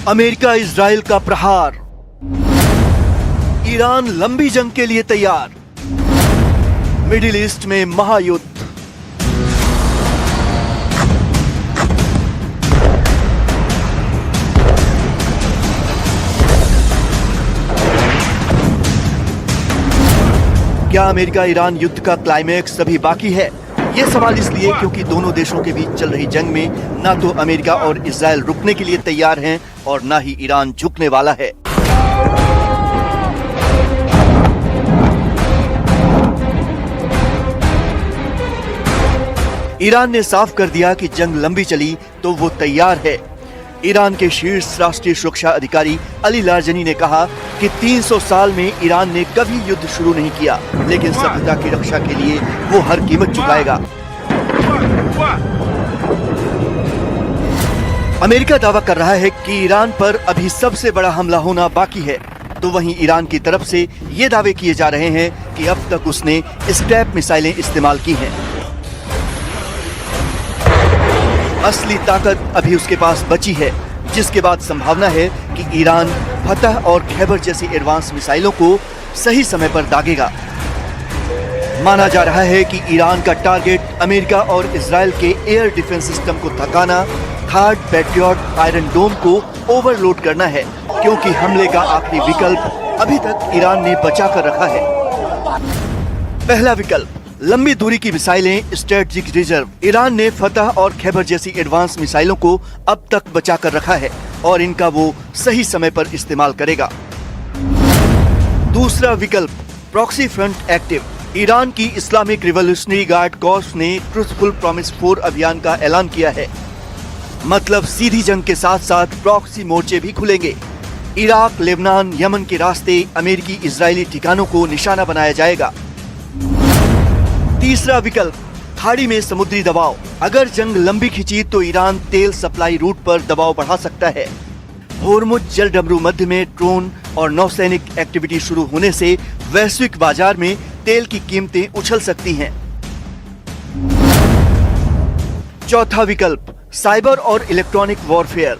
America Israel का प्रहार, Iran लंबी जंग के लिए तैयार, मिडिल ईस्ट में महायुद्ध। क्या अमेरिका ईरान युद्ध का क्लाइमैक्स अभी बाकी है? ये सवाल इसलिए क्योंकि दोनों देशों के बीच चल रही जंग में ना तो अमेरिका और इजराइल रुकने के लिए तैयार हैं और ना ही ईरान झुकने वाला है। ईरान ने साफ कर दिया कि जंग लंबी चली तो वो तैयार है। ईरान के शीर्ष राष्ट्रीय सुरक्षा अधिकारी अली लारजनी ने कहा कि 300 साल में ईरान ने कभी युद्ध शुरू नहीं किया, लेकिन सभ्यता की रक्षा के लिए वो हर कीमत चुकाएगा। अमेरिका दावा कर रहा है कि ईरान पर अभी सबसे बड़ा हमला होना बाकी है, तो वहीं ईरान की तरफ से ये दावे किए जा रहे हैं कि अब तक उसने स्क्रैप मिसाइलें इस्तेमाल की हैं। असली ताकत अभी उसके पास बची है, जिसके बाद संभावना है कि ईरान फतह और खैबर जैसी एडवांस मिसाइलों को सही समय पर दागेगा। माना जा रहा है कि ईरान का टारगेट अमेरिका और इजराइल के एयर डिफेंस सिस्टम को थकाना, थर्ड पैट्रियट आयरन डोम को ओवरलोड करना है, क्योंकि हमले का आखिरी विकल्प अभी तक ईरान ने बचा कर रखा है। पहला विकल्प, लंबी दूरी की मिसाइलें, स्ट्रेटेजिक रिजर्व। ईरान ने फतह और खैबर जैसी एडवांस मिसाइलों को अब तक बचा कर रखा है और इनका वो सही समय पर इस्तेमाल करेगा। दूसरा विकल्प, प्रॉक्सी फ्रंट एक्टिव। ईरान की इस्लामिक रिवॉल्यूशनरी गार्ड कॉर्प्स ने ट्रूथफुल प्रॉमिस 4 अभियान का ऐलान किया है। मतलब सीधी जंग के साथ साथ प्रॉक्सी मोर्चे भी खुलेंगे। इराक, लेबनान, यमन के रास्ते अमेरिकी इजरायली ठिकानों को निशाना बनाया जाएगा। तीसरा विकल्प, खाड़ी में समुद्री दबाव। अगर जंग लंबी खिंची तो ईरान तेल सप्लाई रूट पर दबाव बढ़ा सकता है। होर्मुज जलडमरू मध्य में ड्रोन और नौसैनिक एक्टिविटी शुरू होने से वैश्विक बाजार में तेल की कीमतें उछल सकती हैं। चौथा विकल्प, साइबर और इलेक्ट्रॉनिक वॉरफेयर।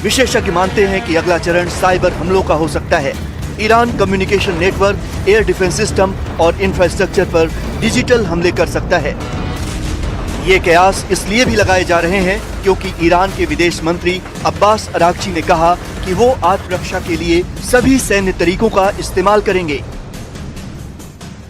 विशेषज्ञ मानते हैं कि अगला चरण साइबर हमलों का हो सकता है। Iran communication network, air defence system और इंफ्रास्ट्रक्चर पर डिजिटल हमले कर सकता है। ये कयास इसलिए भी लगाए जा रहे हैं क्योंकि ईरान के विदेश मंत्री अब्बास अरागची ने कहा कि वो आत्मरक्षा के लिए सभी सैन्य तरीकों का इस्तेमाल करेंगे।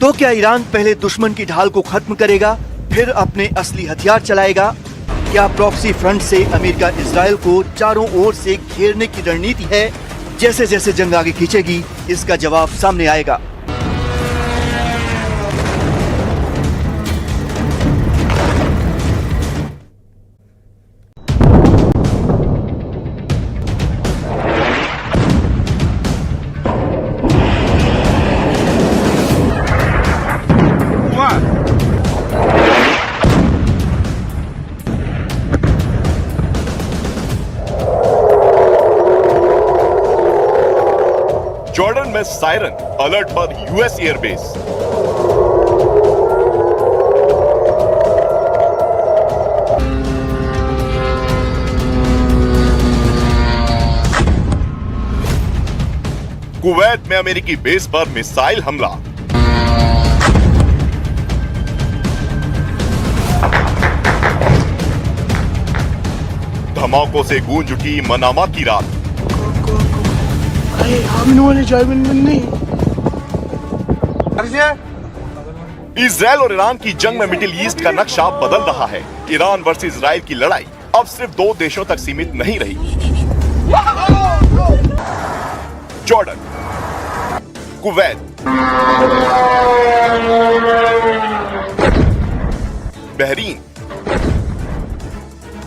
तो क्या ईरान पहले दुश्मन की ढाल को खत्म करेगा, फिर अपने असली हथियार चलाएगा? क्या प्रॉक्सी फ्रंट से अमेरिका इजराइल को चारों ओर से घेरने की रणनीति है? जैसे जैसे जंग आगे खींचेगी इसका जवाब सामने आएगा। जॉर्डन में सायरन अलर्ट पर यूएस एयरबेस। कुवैत में अमेरिकी बेस पर मिसाइल हमला। धमाकों से गूंज उठी मनामा की रात। इजराइल और ईरान की जंग में मिडिल ईस्ट का नक्शा बदल रहा है। ईरान वर्सेस इजराइल की लड़ाई अब सिर्फ 2 देशों तक सीमित नहीं रही। Jordan, Kuwait, Bahrain,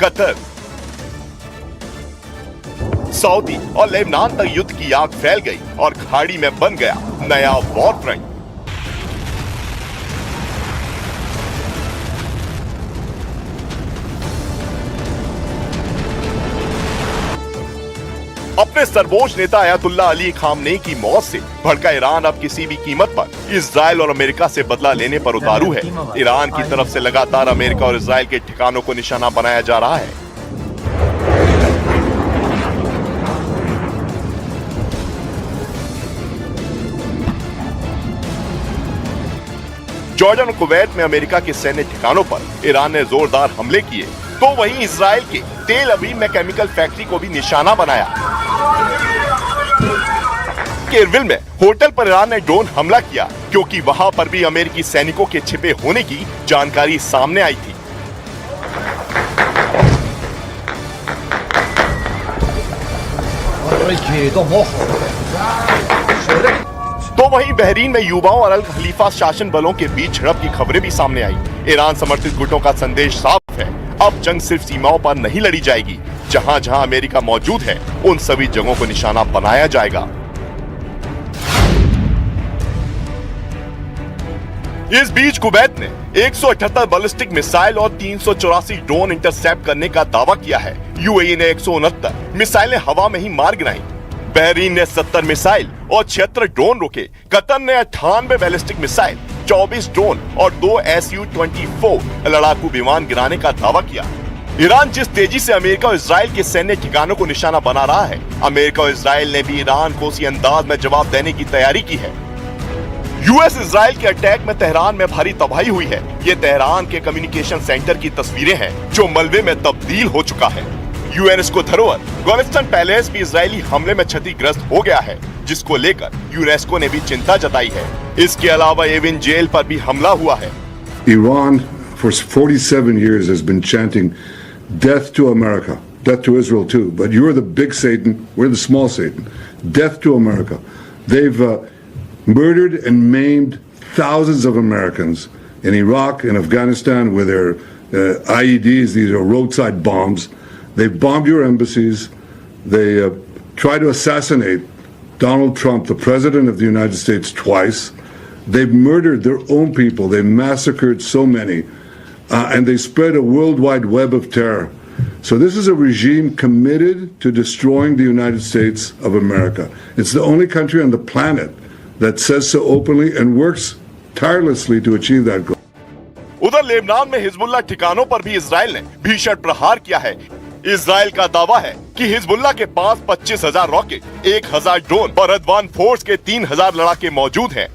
Qatar. Saudi और लेबनान तक युद्ध की आग फैल गई और खाड़ी में बन गया नया वॉर फ्रंट। अपने सर्वोच्च नेता अयातुल्लाह अली खामनेई की मौत से भड़का ईरान अब किसी भी कीमत पर इजराइल और अमेरिका से बदला लेने पर उतारू है। ईरान की तरफ से लगातार अमेरिका और इजराइल के ठिकानों को निशाना बनाया जा रहा है। जॉर्डन और कुवैत में अमेरिका के सैन्य ठिकानों पर ईरान ने जोरदार हमले किए, तो वहीं इजराइल के तेल अवीव में केमिकल फैक्ट्री को भी निशाना बनाया। केरविल में होटल पर ईरान ने ड्रोन हमला किया क्योंकि वहां पर भी अमेरिकी सैनिकों के छिपे होने की जानकारी सामने आई थी। तो वहीं बहरीन में युवाओं और अल खलीफा शासन बलों के बीच झड़प की खबरें भी सामने आई। ईरान समर्थित गुटों का संदेश साफ है, अब जंग सिर्फ सीमाओं पर नहीं लड़ी जाएगी, जहां जहां अमेरिका मौजूद है उन सभी जगहों को निशाना बनाया जाएगा। इस बीच कुवैत ने 178 बैलिस्टिक मिसाइल और 384 ड्रोन इंटरसेप्ट करने का दावा किया है। यूएई ने 169 मिसाइलें हवा में ही मार गिराई। बहरीन ने 70 मिसाइल और 76 ड्रोन रोके। कतर ने 98 बैलिस्टिक मिसाइल, 24 ड्रोन और 2 Su-24 लड़ाकू विमान गिराने का दावा किया। ईरान जिस तेजी से अमेरिका और इजराइल के सैन्य ठिकानों को निशाना बना रहा है, अमेरिका और इजराइल ने भी ईरान को उसी अंदाज में जवाब देने की तैयारी की है। यूएस इजराइल के अटैक में तेहरान में भारी तबाही हुई है। ये तेहरान के कम्युनिकेशन सेंटर की तस्वीरें हैं जो मलबे में तब्दील हो चुका है। यूनेस्को धरोहर गोल्स्टन पैलेस भी इजरायली हमले में क्षतिग्रस्त हो गया है, जिसको लेकर यूनेस्को ने भी चिंता जताई है। इसके अलावा एविन जेल पर भी हमला हुआ है। Iran for 47 years has been chanting death to America, death to Israel too, but you're the big Satan, we're the small Satan. Death to America. They've murdered and maimed thousands of Americans in Iraq and Afghanistan with their IEDs, these are roadside bombs. They bombed your embassies. They tried to assassinate Donald Trump, the President of the United States, twice. They've murdered their own people. They massacred so many. And they spread a worldwide web of terror. So this is a regime committed to destroying the United States of America. It's the only country on the planet that says so openly and works tirelessly to achieve that goal. उधर Lebanon में Hezbollah ठिकानों पर भी Israel ने भीषण प्रहार किया है। इजराइल का दावा है कि हिजबुल्लाह के पास 25,000 रॉकेट, 1,000 ड्रोन और अदवान फोर्स के 3,000 लड़ाके मौजूद हैं।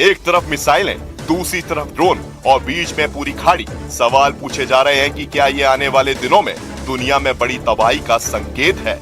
एक तरफ मिसाइलें, दूसरी तरफ ड्रोन और बीच में पूरी खाड़ी। सवाल पूछे जा रहे हैं कि क्या ये आने वाले दिनों में दुनिया में बड़ी तबाही का संकेत है।